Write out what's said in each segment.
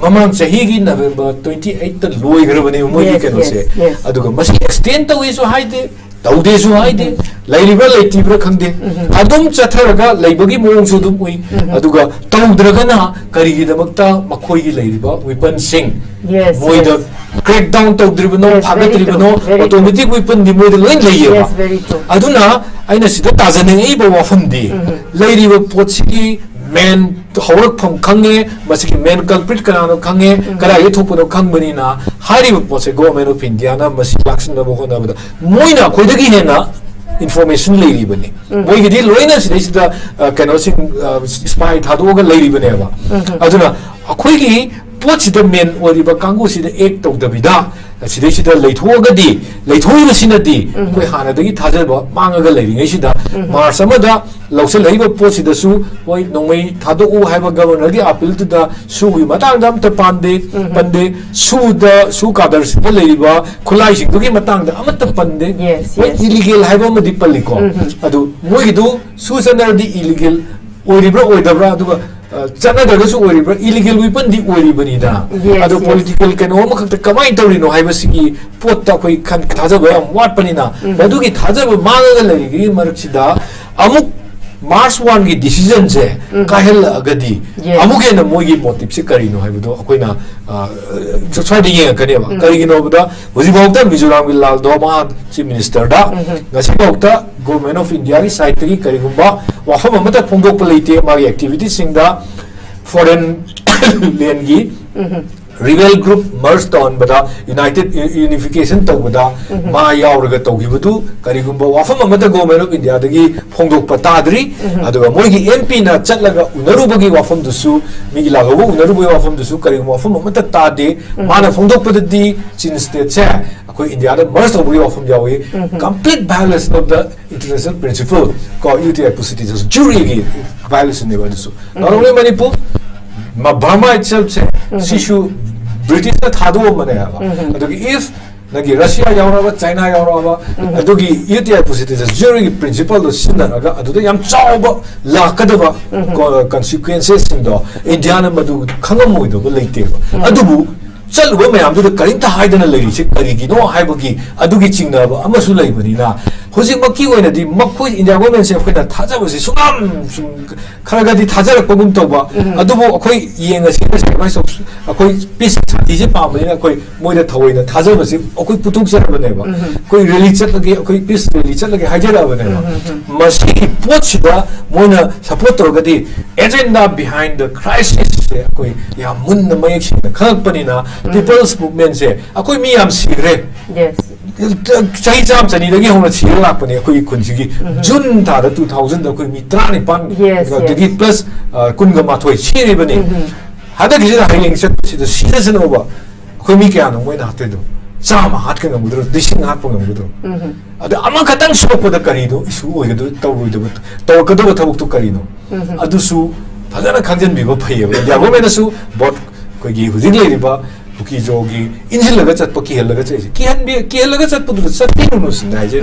mamang sahigi November 28 ta loi garabani moi ki keno se aduga masi extend to isu haide taude su haide lairiba laitibra khangde adum chatharaga laibagi mong su dum ui aduga taudraga na karigi damakta makhoi gi lairiba weapon sing moi da crack down tauдрibano phagatribano automatic weapon di moi da loin leiye aduna aina sida tajane ei ba wafam di lairiba potsi men hawak pham khange masiki men culprit kanano khange kara ye thopuno khangbani na hari pose government of India na masi lakshan na bohona bada moina khoidagi he na information leiri bani moi gidi loina sida kano sing spy thado ga leiri bani ba aduna akhoi gi potsi men oriba kangu sida ek tok dabida sida leithogadi leithoi sinadi koi hana dagi thajaba mangaga leiri ngai sida mars amada lausel haiba posida su hoi nongmei thado u haiba governor gi appeal to da su gi matang dam ta pande su da su kadar sida leiba khulai sing gi matang da amata pande hoi illegal haiba ma di paliko adu moi gi du su sanar di illegal oiribra oidabra adu chana da su oiribra illegal weapon di oiribani da adu political kano ma khakta kamai tawrino haiba sigi potta koi khan thajaba am wat panina adu gi thajaba mangaga leiri gi maraksida amuk March 1 की decision से काहेल अगदी अमुके न मोगी motive से करी no है बदो कोई ना जो स्वादी ये करे बा करी नो बदो वजी बहुता मिजोरम की लाल दो मा चीफ मिनिस्टर दा गसी बहुता गवर्नमेंट ऑफ इंडिया की साइड की करी गुम्बा वहाँ ममता फोंगो पलेटे मागी एक्टिविटी सिंगा फॉरेन लेन की rebel group merged on bada united unification to bada ma yauraga tawgibatu karigumba wafam amada government of India dagi phongdok patadri aduga moigi MP na chatlaga unarubagi wafam dusu migi lagabu unarubagi wafam dusu karigumba wafam amata tade mana phongdok padadi chin state se akoi India da merged tawgi wafam jawi complete violation of the international principle ko UTI citizens jury gi violation ne badusu not only Manipur ma Burma itself se sishu British na thado mane aba adugi if nagi Russia yauraba China yauraba adugi UTI citizens jury principle do sinaraga aduda yam chawba lakadaba consequences sindo India na madu khangamoi do leite adubu chalwa mayam du karinta haidana leiri se karigi no haibagi adugi chingnaba amasu leibani na hoji makki oina di makhoi India government se khoina thajaba se sungam kharagadi thajarak pagum toba adubu akhoi yenga se mai so akhoi peace sati je pamani na akhoi moida thawoina thajaba se akhoi putuk se bane ba koi religion lage akhoi peace religion lage hajara bane ba masi pochida moina support torgadi agenda behind the crisis se akhoi ya mun na mayek sing khakpani na people's movement se akhoi mi yam sigre yes chahi cham chani dagi hona chira lakpani akhoi khunjigi June da 2000 da akhoi mi trani pan dagi plus kunga mathoi chiri bani hada gijira hailing set sida season over akhoi mi kya no moina hatte do chama hat ka ngamudro dising hat pa ngamudro ada ama khatang sopa da kari do isu oido tawroi do tawkado thabuk to kari no adu su phajana khangjan bibo phaiye ya go mena su bot koi gi hujing le riba Kuki jogi injil laga chat paki hel laga chai ki hel laga chat pudu satti no sinai je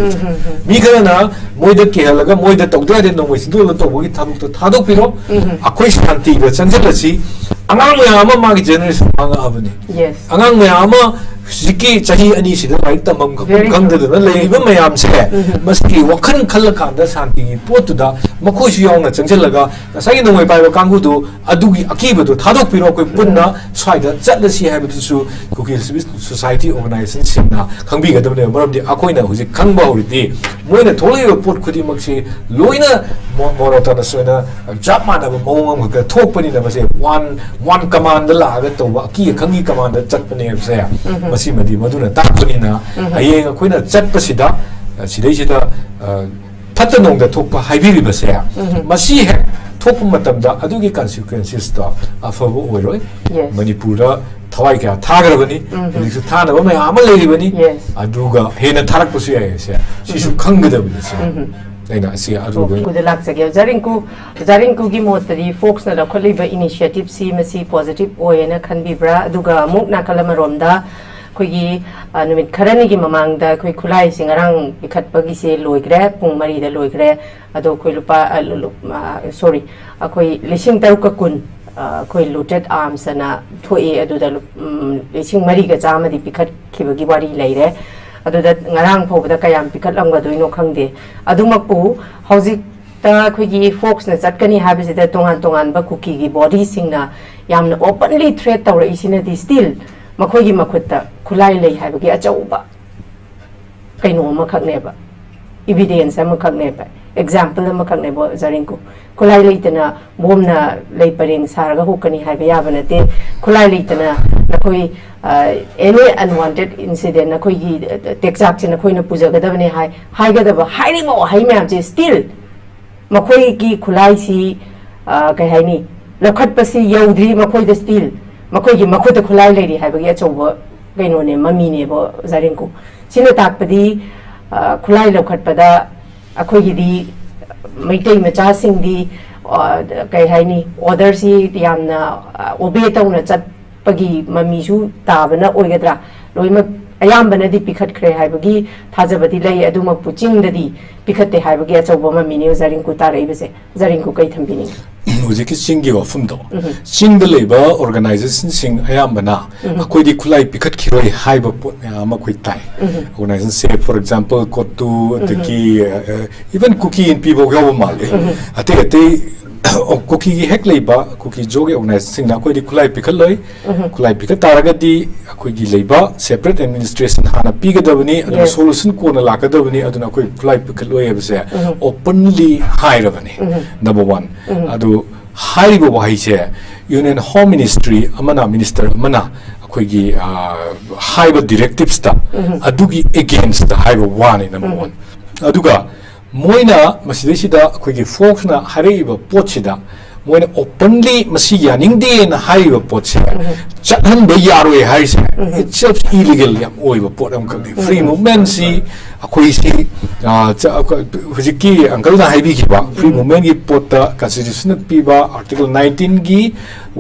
mi kana na moida ki hel laga moida tawda de no moi sindu la to bogi thabuk to thadok piro akhoi shanti ga chanjal chi angang mayama ma gi generation anga abani yes angang mayama Siki chahi ani sida right tamam gang da na leiba mayam se maski wakhan khal khanda santi pot da makhoi su yaung na changchel laga sai nongoi pai ba kangu du adugi akiba du thadok piro koi punna swaida chatla si haiba du su Kuki society organization singna khangbi ga damne maram di akoina huji khangba horiti moina tholai pot khudi makse loina morota na soina japma na mawang ga thokpani na mase one command la ga to ba ki khangi command chatpani se Madi maduna takuni na ayeng akoina chatpasida sidaisida pattanong da thokpa haibiri base masi he thokpa matamda adugi consequences da afabo oiroi Manipur da thawai kya thagrabani liksu thana ba mayam leiribani aduga hena tharak pasu ya se sisu khanggadabani se aina si aduga ku de lak sage jarinku gi motari Focs na rakholiba initiative si masi positive oina khanbibra aduga mukna kalamaromda Kuki numit karani ki mamang da kui kulai singarang ikat pagi se loigre pung mari da loigre ado kui lupa sorry akoi lising taru kakun koi looted arms na thoi adu da lising mari ga chama di pikat khibagi wari leire adu da ngarang phobda kayam pikat lamga doino khangde adu makpu hauzik ta khogi Focs na chatkani habise da tongan tongan ba Kuki gi body singna yamna openly threat tawra isina di still makhoi gi makhutta khulai lei habagi achauba kaino ma khakne ba evidence ma khakne ba example ma khakne bo Rinku khulai leitana bomna lei paring sarga hukani haiba yabana te khulai leitana nakoi any unwanted incident nakoi gi texak china khoi na puja gadabane hai gadaba hairi mo hai myam che still makhoi gi khulai si kai haini lakhat pasi yaudri makhoi da still makhoi gi makhota khulai leiri haiba gi achauba kaino ne mami ne bo Rinku sina takpadi khulai lakhat pada akhoi gi di maitai macha sing di kai haini order si yamna obey tauna chat pagi mami su tabana oigadra loima ayambana di pikhat khre haibagi thajabadi lei aduma puching dadi pikhatte haibagi achauba mami ne Rinku tarai bese Rinku kai thambini Ujiki Singi wafumdo Sing the labor organization sing ayambana akoi di khulai pikhat khiroi haiba pot ama koi tai organization say for example kotu the even Kuki in people go male ate Kuki gi hek leiba Kuki joge organization na koi di khulai pikhat loi khulai pikhat taraga di akoi gi leiba separate administration hana pigadabani adu solution ko na lakadabani aduna koi khulai pikhat loi abse openly hairabani number 1 adu haiba wahise union home ministry amana minister amana akoi gi haiba directives ta adugi against the haiba one number 1 aduga moina masidesida akoi gi Focs na hariba pochida moina openly masi yaningde na haiba poche chathan be yaroi haise itself illegal yam oiba potam khandi free movement si akoi si hujiki uncle na haibi kiba free movement gi pota constitution piba article 19 gi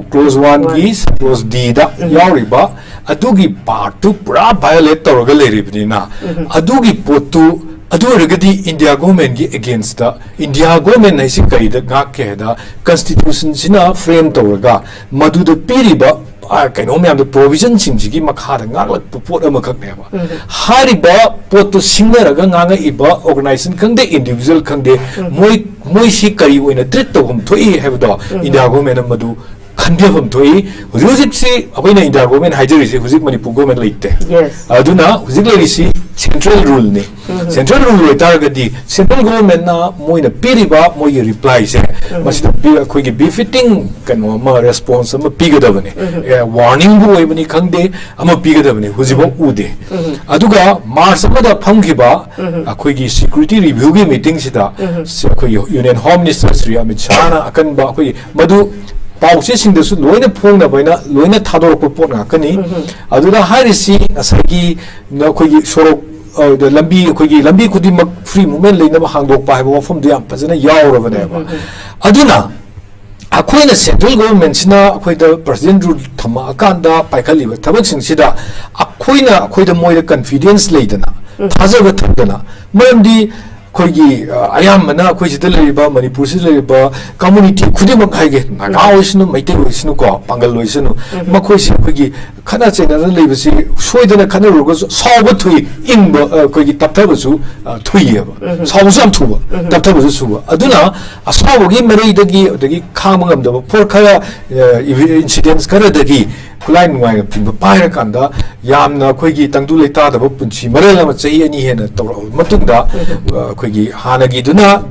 clause 1 gi clause d da yawriba adugi part 2 pura violate toroga leribnina adugi potu adu regadi India government gi against the India government na isi kai da ga ke da constitution sina frame toroga madu da piriba kaino myam da provision sing gi makha da ngak lak pot ama khak ne ba hariba pot to singaraga nganga iba organization khangde individual khangde moi si kari oina treat to hum thoi have da India government madu khandebam thoi hujik si apaina India government haijari si hujik manipur government leite aduna hujik leri si central rule ne central rule targadi central government na moina piriba moi reply se masida khoi gi befitting kano ma response ma pigadabane warning bu oibani khangde ama pigadabane hujibo ude aduga march amada phangkiba khoi gi security review gi meeting sida khoi union home minister Sri Amit Shah na akanba khoi madu pauche singdasu loina phongna baina loina thadorok pot ngakani aduna harisi asagi na khoi gi sorok the lambi khoi lambi khudi mak free movement leina hangdok pa ba form dia pazana yawrabane ba aduna akoina central government sina akhoi da president rule thama akanda paikhali ba thabak sing sida akhoi da moi da confidence leidana thajaga thadana marandi khoi ayamana khoi jida leriba manipur si leriba community khudimak haige naga oisinu maite oisinu ko pangal oisinu makhoi si khoi khana chena leibasi soidana khana rugo sawba thui ingba khoi tapthabasu thuiyeba sawbu sam thuba tapthabasu suba aduna asawogi marei dagi khangam da for khara incidents khara dagi khulai nuai pinba paira kanda yamna khoi tangdu leita da punchi marela ma chahi ani hena tawra matunda khoi hanagi duna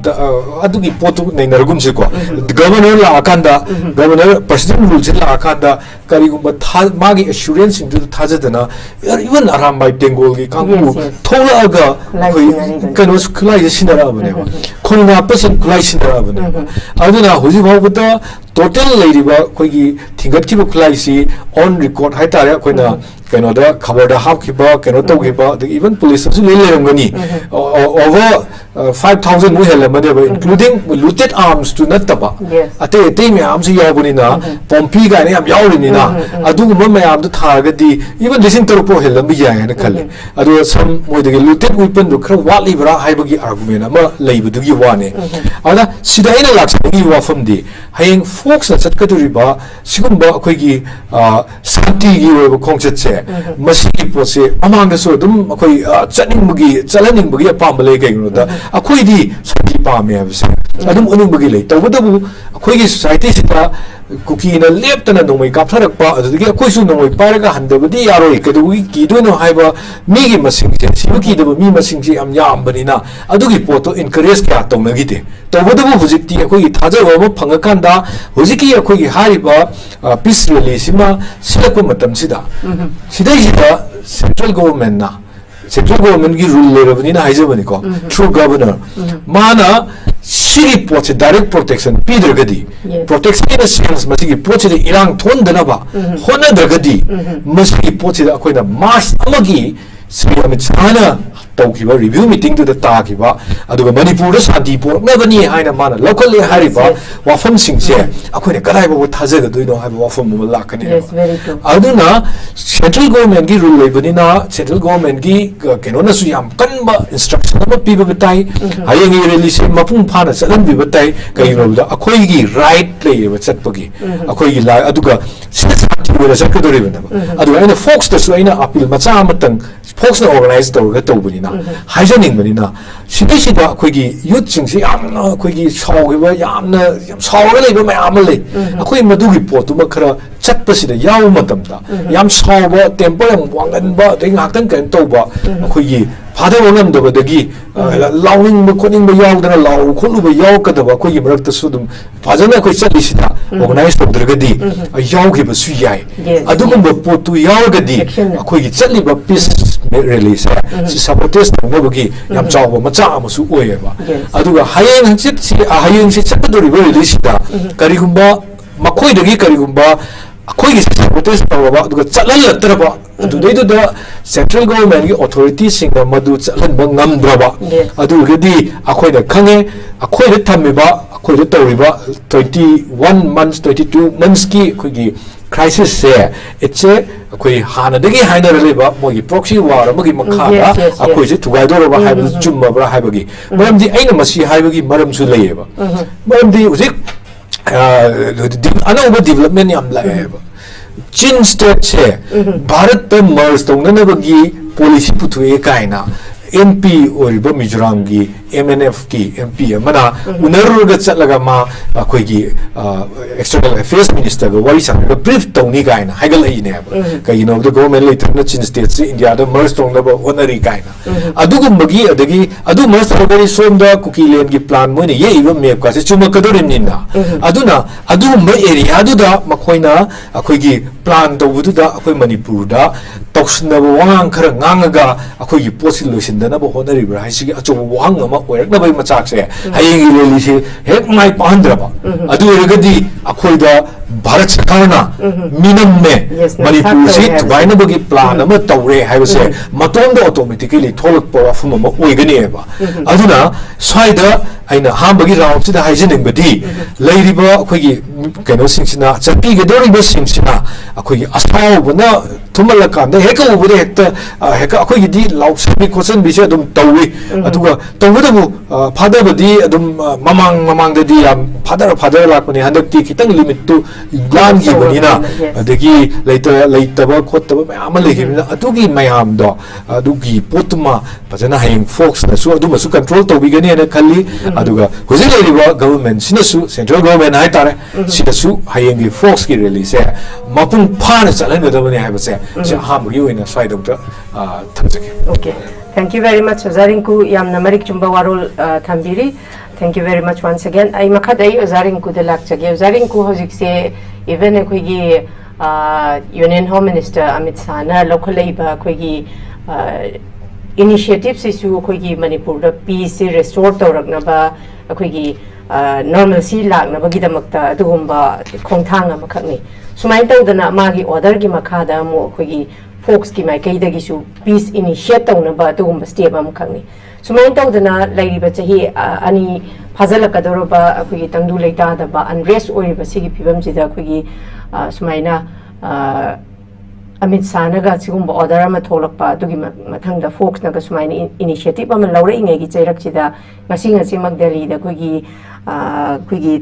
adugi potu nainargum se ko governor la akanda governor president rule la akanda karigumba magi assurance into thajadana even aram by bengal gi kangu thola aga khoi kanos khulai sinara bane khonga percent khulai sinara bane aduna hoji bawbuta total leiriba khoi thingat ki khulai si on record hai tare koina kaino da khabar da hap khiba kaino to khiba even police su le lerangani over 5,000 mu hellamane ba including looted arms to nataba ate me am si yawuni na pompi ga ne am yawrini na adu ma mayam du thaga di even lisin tarpo hellam bi ya na khale adu some moi de looted weapon du khra wali bra haibagi argument ama leibu du gi wane ada sida ina laksani wa fam di hayeng Focs na chat ka du riba sigum ba khoi gi santi gi wa khongchat che masi ki po se amang da so dum khoi chaning mugi chalaning mugi pa ma le kai no da akhoi di santi pa me ba se adum uning mugi le taw da bu akhoi gi society sita Kuki na lep tana nomai kaptharak pa adudagi akhoi su nomai paraga handabadi yaroi kadui ki doino haiba mi gi masing se sibuki da mi masing se am yam bani na adugi poto encourage kya tongna gi te to bodabu hujikti akhoi gi thaja wa phangakan da hujiki akhoi gi hariba peace release ma silakwa matam sida sidai sida central government na central government gi rule le rabani na haijabani ko through governor mana Siri poche direct protection Peter Gadi protection in a sense Masiki poche the Irang Ton Danaba Hona Dragadi Masiki poche the Akoina Mas Amagi Sri Amichana Tokiba review meeting to the Takiba Aduga Manipur Santipo never near Haina Mana locally Hariba Wafam Sing Share Akoina Kadaiba with Hazaga do you know have Wafam Malakan Aduna central government gi rule lebanina central government gi kenona su yam kanba instruction of people betai hayengi release mapung phana salan bi betai kai no da akhoi gi right play ba chatpagi akhoi gi la aduga santi wala sakadori bana aduga ina Focs da su ina appeal macha amatang Focs na organize tawga tawbanina haijaning banina sida akhoi gi youth sing si amna akhoi gi shawgiba yamna shawga leiba mayam le akhoi madugi potu ma khara chatpasida yaw matamda yam shawba temple am wanganba ding haktan kan tawba akhoi gi father wangam da badagi lawing ma koning ba yaw dana law kholu ba yaw ka da ba akhoi gi marak ta sudum fajana akhoi chali sida organize tawdragadi yaw gi ba su yai adugum ba potu yaw gadi akhoi gi chali ba peace release si sabotage tawba bagi yam chawba macha amasu oye ba aduga hayeng hanchit si hayeng si chakadori ba release da karigumba makhoi dagi karigumba akhoi gi sabotage tawba aduga chalal latraba adudai da central government gi authority singa madu chalan ba ngamdraba adugadi akhoi da khange akhoi da thamiba akhoi da tawriba 21 months 22 months ki akhoi gi crisis se it's a akhoi hana dagi haina releba mogi proxy war mogi makha akhoi je thugai do ba haiba chumma bra haiba gi maram di aina masi haiba gi maram su leyeba maram di uzik another development yam laeba Chin state se Bharat ta merge tongna bagi policy puthuye kaina MP oriba Mizoram gi MNF ki MP mana unarga chatlaga ma akhoi gi external affairs minister ga wari sang brief tongni kaina haigal ai ne kai no the government later na Chin state se India da merge tongna ba honori kaina adugum bagi adagi adu merge tongari somda Kuki land gi plan moine ye iba map ka se chuma kadorin ninna aduna adu ma area adu da makhoina akhoi gi plan tawudu da akhoi Manipur da toksna wang khara ngangaga akhoi gi possibility dana ba honori bra haisi acho wang ama oirak bai machak se hayeng release se hek mai pandra ba adu ergadi akhoi da Bharat Sarkarna minam me Manipur se twaina bagi plan ama tawre haibase matom da automatically tholak pa fuma ma oigani ba aduna swaida aina hambagi round sida hygienic badi leiriba akhoi gi keno singsina chapi ge doriba singsina akhoi gi asaw bana thumala kanda heka ubure hekta heka akhoi gi di lausami question bi se adum tawi aduga tawda bu father badi adum mamang da di father lakpani handakti kitang limit tu gan gi banina adagi laita ba khotaba mayam legimina adugi mayam do adugi potuma pajana hayeng Focs na su aduma su control tawbigani na khalli aduga hojik leriba government sinasu central government hai tare sinasu hayeng gi Focs gi release mapung phana chalan gadabani haibase se hamgi oina swai doctor thamjake okay thank you very much Rinku yamna marik chumba warol thambiri thank you very much once again ai makhadai Rinku de lakchage Rinku hojik se even khoi gi union home minister Amit Shah na local labor khoi gi initiatives isu khoi gi Manipur da peace restore tawrakna ba khoi gi normalcy lakna ba gidamakta adugumba khongthang amakhakni sumai tawdana magi order gi makhada mo khoi gi Focs ki mai kai da gi su peace initiate tawna ba adugumba step amakhakni sumain tawdana lairiba chahi ani phazalakadoroba akhoi tangdu leita daba unrest oiba sigi phibam sida akhoi sumaina Amit Sanaga sigumba order ama tholakpa adugi mathangda Focs naga sumaina initiative ama laura ingegi chairakchida ngasi magdali da kuigi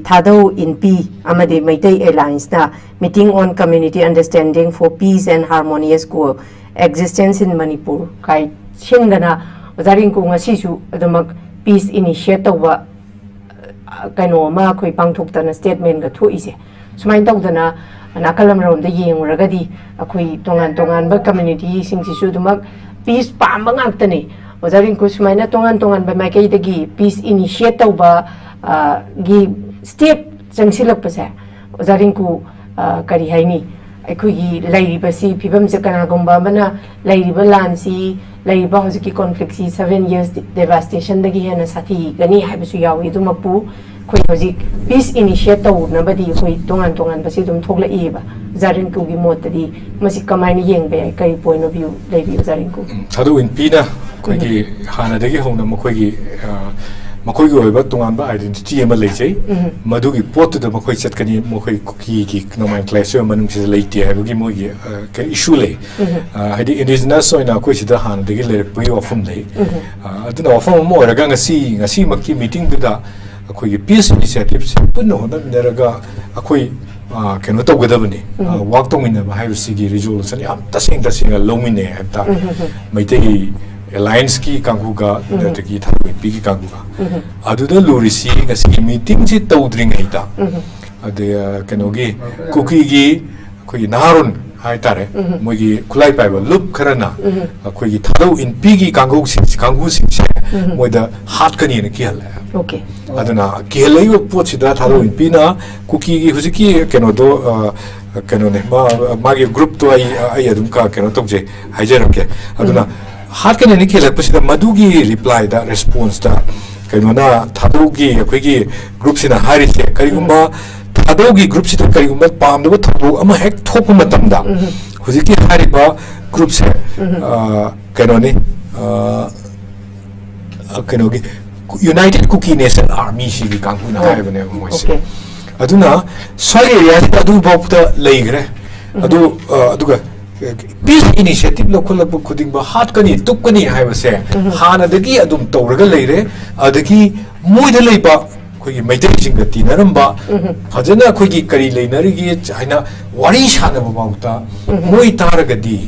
thado in P amade Maitai Airlines na meeting on community understanding for peace and harmonious coexistence in Manipur kai chindana ozaring ko ngasi su adumak peace initiative wa kaino ma khoi pangthokta statement ga thoise sumain tawdana nakalam rom da yengragadi akhoi tongan ba community sing sisu dumak peace pamba ngantani ozaring ko sumaina tongan ba makai dagi peace initiative ba gi step changsilak pasa ozaring ko kari haini akhoi lairiba si phibam se kana gomba mana lairiba lansi lairiba hojiki conflict si 7 years devastation dagi hena sathi gani haibisu yawi dumapu koi hojik peace initiative nabadi koi tongan basi dum thogla eba zarin ku gi motadi masi kamaini yengbe kai point of view lebi zarin ku thadu in pina koi gi hana dagi hona makoi gi oiba tongan ba identity ama leijai madu gi pot da makoi chatkani makoi Kuki gi nomenclature manung se leiti ha gi mo gi ka issue le hadi indigenous soina koi sida hana dagi le pui ofum le aduna ofum mo raga ngasi makki meeting da akhoi peace initiative se punno hona neraga akhoi keno tawgadabani work tongina ba haibsi gi resolution yam tasing lomine habta maitei alliance ki kanguga nataki thawi pi ki kanguga aduda lurisi ngasi meeting si tawdring aita ade keno gi Kuki gi khoi naharun hai tare mogi khulai paiba loop kharana akhoi gi thado in pi gi kangu sing moida hat kani ne ki hala okay aduna kelayo pochida thado in pina Kuki gi hujiki keno do keno ne magi group to ai adum ka keno tokje haijarake aduna hat kani ne kela pasida madugi reply da response da keno na thado gi akhoi gi group sina harise karigumba thado gi group sita karigumba pamdo thado ama hek thok matamda hujiki hariba group se keno ne keno gi United Kuki Nation Army si gi kangku na hai bane moise aduna sai area ta du bopta leigre aduga peace initiative lo khulak bu khuding ba hat kani tup kani hai base hana dagi adum tawraga leire adagi moida leiba khoi maitai sing ga tinaramba phajana khoi gi kari leinari gi haina wari shana ba bauta moi taragadi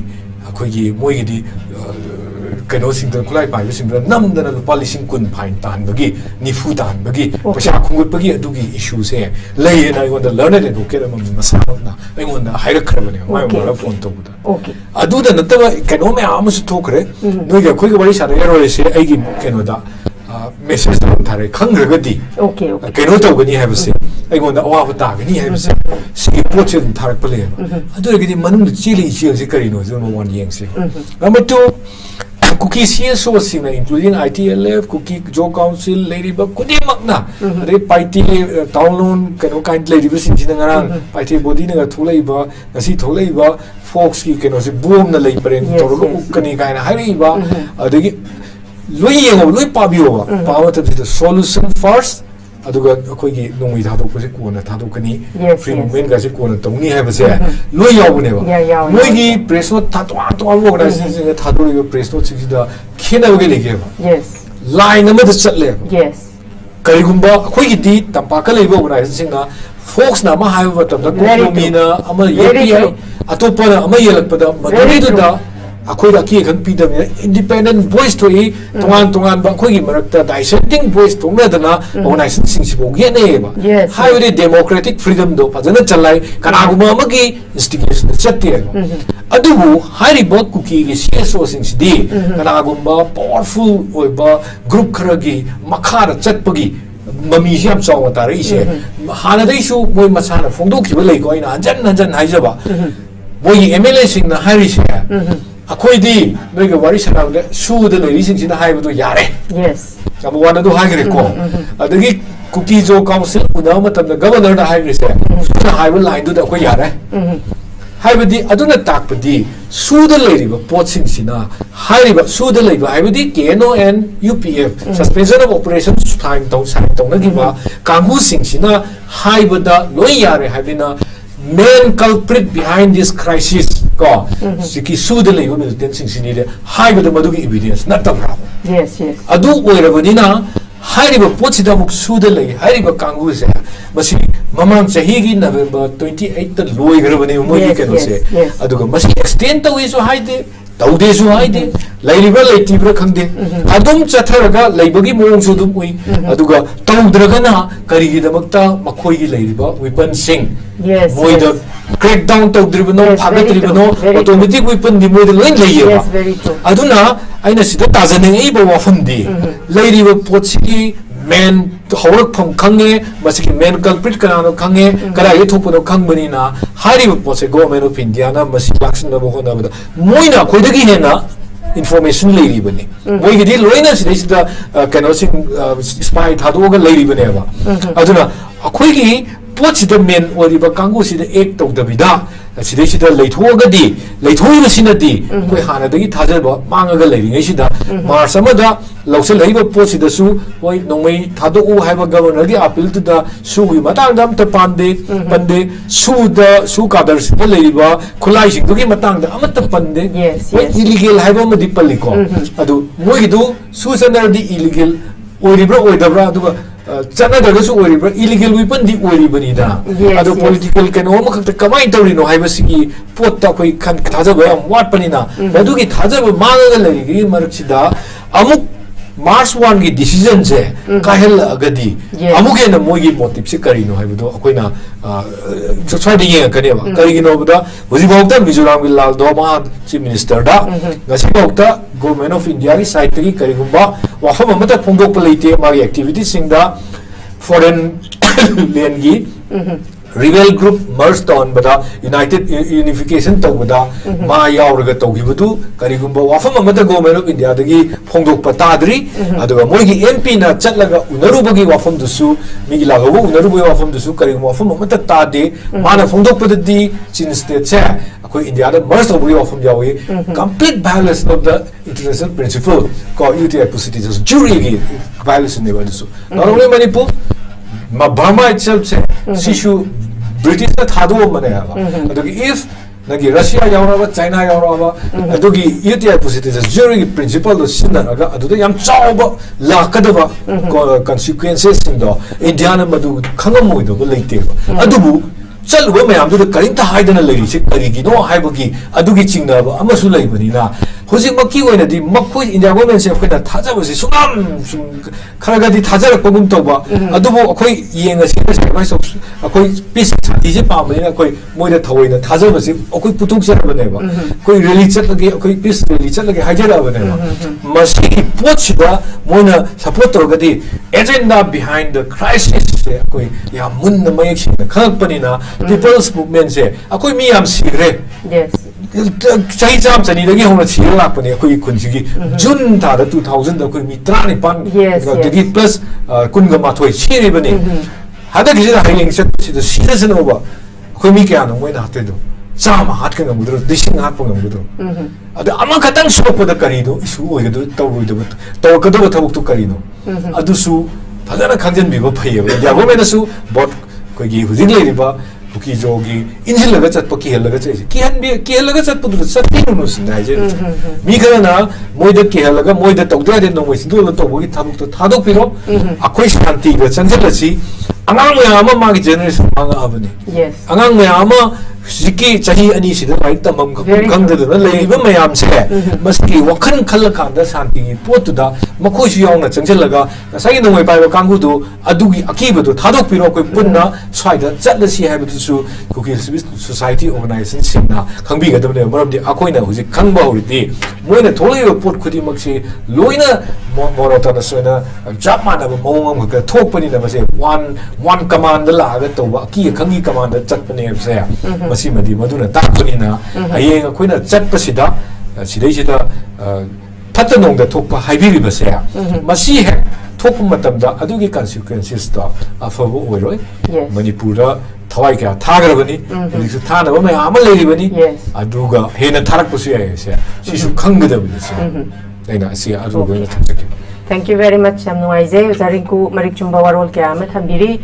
khoi gi moi gi di kano sing da kulai pai sing da nam da lu palising kun phain tan bagi nifu tan bagi pasha khungut bagi adugi issue se lei na I da learned and okay ma masa na I da haira khrabane mai wala phone to buda okay adu da nataba kano me amus thokre no ga khoi ga bari sa ero se ai gi kano da message da thare khangragadi okay kano to gani have se ai da awa ta gani have se si poche thar pale adu ga di manung chili se kari no zo mo wan yeng se number 2 Kuki CSO sina including ITLF, Kuki Joe Council, Lady Bug, Kudi Magna, Ray Paiti, Townloan, Kano kind Lady Bisin Sinangarang, Paiti Bodina, Tulaiba, Nasi Tolaiba, Focs ki Kano si boom the labor in Toro Kani kind of Hariba, the Lui Pabio, power to the solution first. aduga akhoi gi nongui thado ko se kona thado kani free movement ga se kona tongni ha base loi yawne ba moi gi press no thado organization ga thado ri press no chi da khena ge lege ba yes line ma da chatle yes kari gumba akhoi gi di tampa ka leba organization ga Focs na ma ha ba tam da komi na ama yepi atopa na ama yelak pada maduri da akhoi da ki khang pi da independent voice to I tongan ba akhoi gi marakta dissenting voice to na da na organization sing sibo ge ne ba hai we democratic freedom do pajana chalai kana guma ma gi instigation chatti adubu hari ba Kuki gi CSO sing di kana gumba powerful oi ba group khara gi makhara chatpagi mami siam chaw ta ri se hana dai su moi masana phongdo ki ba lei ko ina jan hai jaba moi MLA sing na hari se akhoi di noi ga wari sana da su da lei sing sina hai bu yare yes abu wana do hai gre ko adagi Kuki Joe Council una matam da governor da hai gre se na hai bu line do da ko yare haibadi aduna takpadi suda leiriba potsing sina hairiba suda leiba haibadi KNO and UPF suspension of operations time tong nagiba kangu sing sina haibada loi yare haibina main culprit behind this crisis ko siki suda leiba militant sing sini de haibada madugi evidence natabra yes adu oirabadina hairiba potsida muk suda lei hairiba kangu se masi mamang chahigi November 28 ta loi garabani moi keno se aduga masi extend ta wisu haide taude su haide lairiba leitibra khangde adum chatharaga leibagi mong su dum ui aduga taudragana karigi damakta makhoi gi leiriba weapon sing moi da crack down tauдрibano phagatribano automatic weapon di moi da loin leiya aduna aina sida tajane ei ba wafam di leiriba potsi main hawrak pham khange masiki main culprit kanano khange kara ye thopono khangbani na hariba potse government of India na masi lakshan na bohona bada moina khoidagi ne na information leiri bani moi gidi loina sida kano sing spy thadoga leiri bani ba aduna akhoi gi potsi da main oriba kangu sida ek tawdabida sida leithogadi leithoi sinadi koi hanadagi thajaba mangaga leiri ngai sida mars amada lausel haiba potsida su hoi nongmai thado u haiba governor gi appeal to da su gi matang dam ta pande su kadar sida leiba khulai sing gi matang da amata pande illegal haiba ma dipaliko adu moi gi du su sanar di illegal oiribra oidabra adu chana da su oiribra illegal weapon di oiribani da adu political keno ma khakta kamai tawrino haiba sigi potta koi khan thajaba am wat panina adu gi thajaba mangaga leiri gi maraksida amuk March 1 की decision से काहेल अगदी अमुके न मोगी motive से करी no है बदो कोई ना चोचा दिए करे बा करी की नो बदा वजी बहुता मिजोरम की लाल दो मा चीफ मिनिस्टर दा गसी बहुता गवर्नमेंट ऑफ इंडिया की साइड की करी गुंबा वहां ममता फोंगोक पलेते मागी एक्टिविटी सिंगदा फॉरेन लेन की rebel group merged on bada united unification tawda ma yauraga tawgibadu karigumba wafam amada government of India dagi phongdok patadri aduga moigi MP na chatlaga unarubagi wafam dusu migi lagabu unarubagi wafam dusu karigumba wafam amata tade mana phongdok padadi chin state se akoi India da merged obagi wafam jawi complete violation of the international principle ko UTI citizens jury gi violation ne badusu not only Manipur Burma itself se sishu British na thado mane aba adugi if nagi Russia yauraba China yauraba adugi UTI citizens jury principle do sinaraga aduda yam chawba lakadaba consequences sindo India na madu khangamoi do leite adubu chaluba mayam do karinta haidana leiri se karigi no haibagi adugi chingnaba amasu leibani na hoji makki oina di makhoi India government se khoina thajaba se sugam kharagadi thajarak pagum toba adubo akhoi yenga se sacrifice of akhoi peace sati je pamani na akhoi moida thawoina thajaba se akhoi putuk se bane ba koi religion lage akhoi peace religion lage hajara bane ba masi pochida moina support torgadi agenda behind the crisis se akhoi ya munna mayek sing khakpani na people's movement se akhoi mi yam sigre yes chahi cham chani dagi hona chira lakpani akhoi khunjigi June da 2000 da akhoi mi trani pan dagi plus kunga mathoi chiri bani hada kisida hailing set sida season over akhoi mi kya no moina hatte do chama hat ka ngamudro dising hat pa ngamudro ada ama khatang supa da kari do isu oigado tawroi do tawkado thabuk tu kari no adu su phajana khangjan bibo phaiye ya go mena su bot koi gi hujing le riba Kuki jogi injil laga chat paki hel laga chai ki hel laga chat pudu chatti no sinai je mi kana na moida ki hel laga moida tawda de no moi sindu la tawgi thamuk to thadok piro akhoi shanti ga chanjal chi angang maya ama ma gi generation anga abani yes angang maya ama siki chahi ani sida right tamam khang de na leiba mayam se maski wakhan khal khanda shanti gi potu da makhoi su yauna changjal laga sai no moi pai ba kangu du adugi akiba du thadok piro koi punna swaida chat la si ha su Kuki society organization singna khangbi ga damne maram di akoina huji khangba horiti moina tholiba pot khudi makse loina morota na soina japma na mongam ga thokpani na mase one command la ga toba ki khangi command chatpani se masi madi maduna takpani na ayeng akoina chatpasida sidai sida phatanong da thokpa haibiri base masi he thokpa matamda adugi consequences ta afabo oiroi manipura thawai kya thagrabani hodisu thana ba maya amal leribani aduga hena tharakpasu yae se sisu khanggadabani se aina asi aduga ina thamjaki. Thank you very much. I'm Noise. Rinku Khumukcham warol kya ama thambiri.